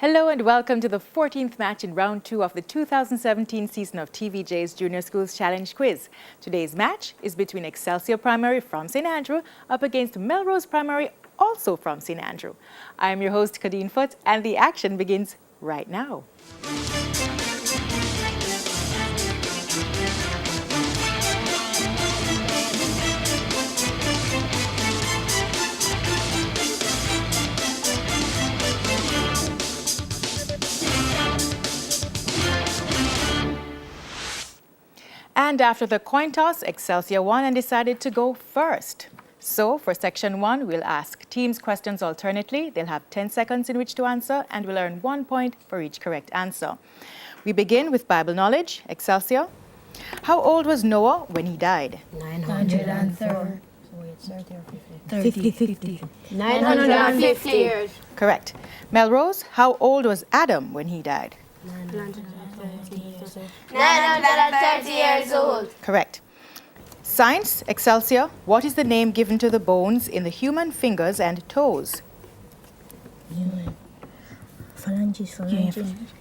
Hello and welcome to the 14th match in round 2 of the 2017 season of TVJ's Junior Schools Challenge Quiz. Today's match is between Excelsior Primary from St. Andrew up against Melrose Primary, also from St. Andrew. I am your host, Kadeen Foot, and the action begins right now. And after the coin toss, Excelsior won and decided to go first. So for section 1, we'll ask teams questions alternately. They'll have 10 seconds in which to answer and we'll earn 1 point for each correct answer. We begin with Bible knowledge. Excelsior. How old was Noah when he died? 930. 50. 950 years. Correct. Melrose. How old was Adam when he died? 930 years old. Correct. Science. Excelsior. What is the name given to the bones in the human fingers and toes?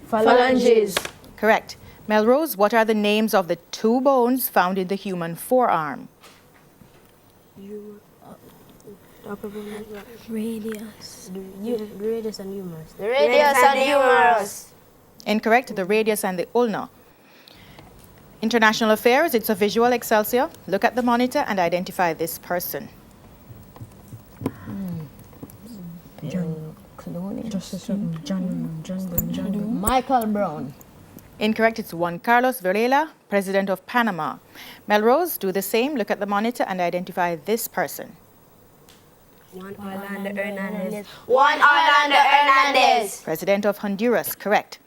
Phalanges. Correct. Melrose. What are the names of the 2 bones found in the human forearm? Radius. Radius and humerus. The radius and humerus. Incorrect. The radius and the ulna. International affairs. It's a visual. Excelsior. Look at the monitor and identify this person. Michael Brown. Incorrect. It's Juan Carlos Varela, President of Panama. Melrose, do the same. Look at the monitor and identify this person. Juan Orlando Hernandez. President of Honduras. Correct.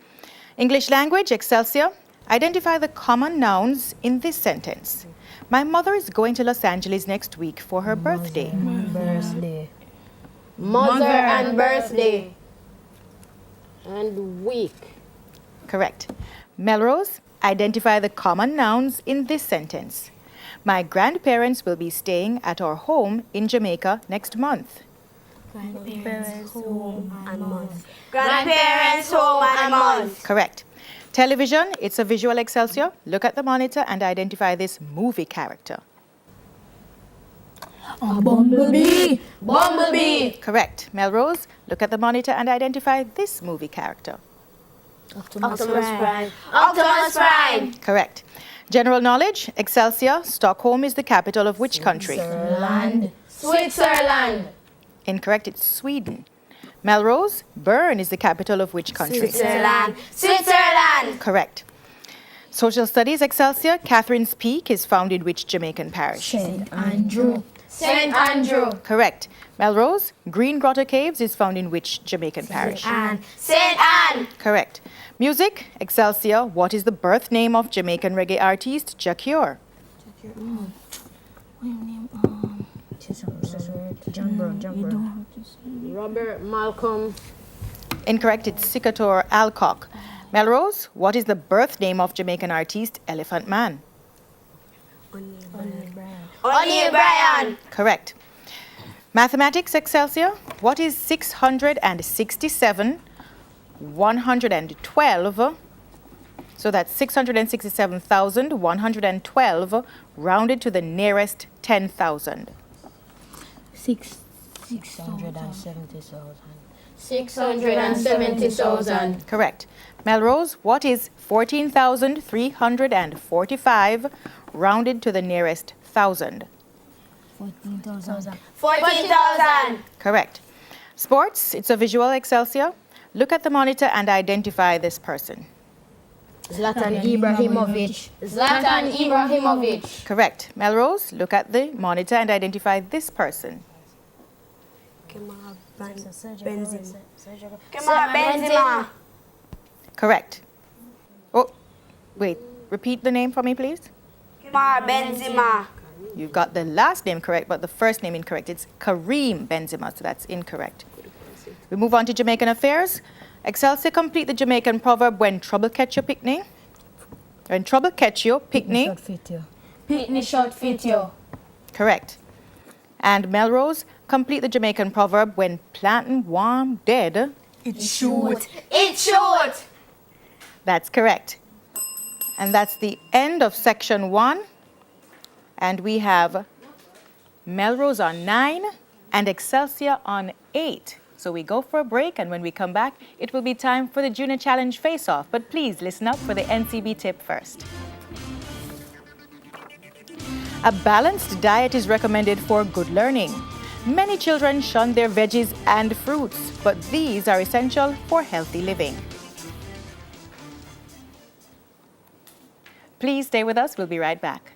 English language. Excelsior. Identify the common nouns in this sentence. My mother is going to Los Angeles next week for her birthday. Mother and birthday. And week. Correct. Melrose, identify the common nouns in this sentence. My grandparents will be staying at our home in Jamaica next month. Grandparents home and month. Grandparents home and month. Correct. Television, it's a visual. Excelsior. Look at the monitor and identify this movie character. Bumblebee. Bumblebee. Correct. Melrose, look at the monitor and identify this movie character. Optimus Prime. Optimus Prime. Correct. General knowledge. Excelsior. Stockholm is the capital of which country? Switzerland. Incorrect. It's Sweden. Melrose. Bern is the capital of which country? Switzerland. Correct. Social studies. Excelsior. Catherine's Peak is found in which Jamaican parish? St. Andrew. St. Andrew. Correct. Melrose. Green Grotto Caves is found in which Jamaican parish? St. Anne. Correct. Music. Excelsior. What is the birth name of Jamaican reggae artist Jacure? Robert Malcolm. Incorrect. It's Sicator Alcock. Melrose. What is the birth name of Jamaican artist Elephant Man? O'Neil Bryan. Correct. Mathematics. Excelsior. What is 667, 112? So that's 667,112 rounded to the nearest 10,000. 670,000. Correct. Melrose, what is 14,345 rounded to the nearest 1,000? 14,000. Correct. Sports, it's a visual. Excelsior. Look at the monitor and identify this person. Zlatan Ibrahimovic. Zlatan Ibrahimovic. Correct. Melrose, look at the monitor and identify this person. Benzema. Correct. Oh, wait. Repeat the name for me, please. Benzema. You got the last name correct, but the first name incorrect. It's Kareem Benzema, so that's incorrect. We move on to Jamaican affairs. Excelsior, complete the Jamaican proverb, when trouble catch you, picnic. When trouble catch you, picnic. Pitney short fit you. Correct. And Melrose, complete the Jamaican proverb, when planting warm dead. It shoot. It shoot. That's correct. And that's the end of section 1. And we have Melrose on 9 and Excelsior on 8. So we go for a break, and when we come back, it will be time for the Junior Challenge face-off. But please listen up for the NCB tip first. A balanced diet is recommended for good learning. Many children shun their veggies and fruits, but these are essential for healthy living. Please stay with us. We'll be right back.